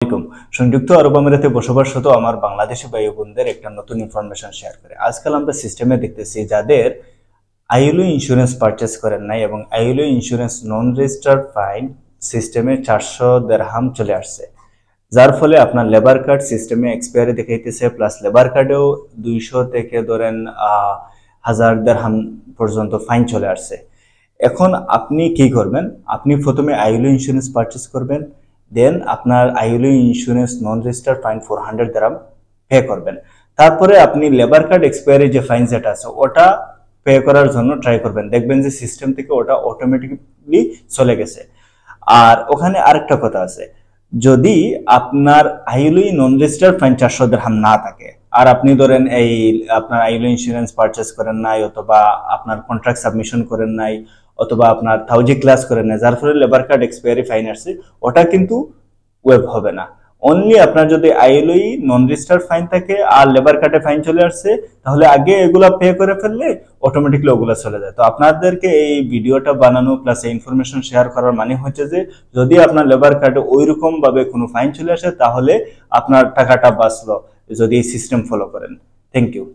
আলাইকুম। সংযুক্ত আরব আমিরাতে বসবাসরত আমার বাংলাদেশি ভাই বোনদের একটা নতুন ইনফরমেশন শেয়ার করে। আজকাল আমরা সিস্টেমে দেখতেছি যাদের আইএলও ইন্স্যুরেন্স পারচেস করেন নাই এবং আইএলও ইন্স্যুরেন্স নন রেজিস্টার্ড ফাইন সিস্টেমে 400 দিরহাম চলে আসছে, যার ফলে আপনার লেবার কার্ড সিস্টেমে এক্সপায়ারি দেখাইতেছে, প্লাস লেবার কার্ডেও 200 থেকে ধরেন 1000 দিরহাম পর্যন্ত ফাইন চলে আসছে। এখন আপনি কি করবেন? আপনি প্রথমে আইএলও ইন্স্যুরেন্স পারচেস করবেন, দেন আপনার আইএলও ইন্স্যুরেন্স নন রেজিস্টার্ড ফাইন 400 দিরহাম পে করবেন। তারপরে আপনি লেবার কার্ড এক্সপায়ারি যে ফাইন যেটা আছে ওটা পে করার জন্য ট্রাই করবেন, দেখবেন যে সিস্টেম থেকে ওটা অটোমেটিকলি চলে গেছে। আর ওখানে আরেকটা কথা আছে, যদি আপনার আইএলও নন রেজিস্টার্ড ফাইন 400 দিরহাম না থাকে আর আপনি ধরেন এই আপনার আইএলও ইন্স্যুরেন্স পারচেস করেন নাই, অথবা আপনার কন্ট্রাক্ট সাবমিশন করেন নাই, অথবা আপনার থাউজি ক্লাস করেন নাই, যার ফলে লেবার কার্ড এক্সপায়ারি ফাইন আসছে, ওটা কিন্তু ওয়েব হবে না। অনলি আপনার যদি আইএলও নন রেজিস্টার্ড ফাইন থাকে আর লেবার কার্ডে ফাইন চলে আসছে, তাহলে আগে এগুলা পে করে ফেললে অটোমেটিকলি ওগুলা চলে যায়। তো আপনাদেরকে এই ভিডিওটা বানানো প্লাস এই ইনফরমেশন শেয়ার করার মানে হচ্ছে যে যদি আপনার লেবার কার্ডে ওইরকম ভাবে কোনো ফাইন চলে আসে তাহলে আপনার টাকাটা বাঁচলো যদি এই সিস্টেম ফলো করেন। Thank you.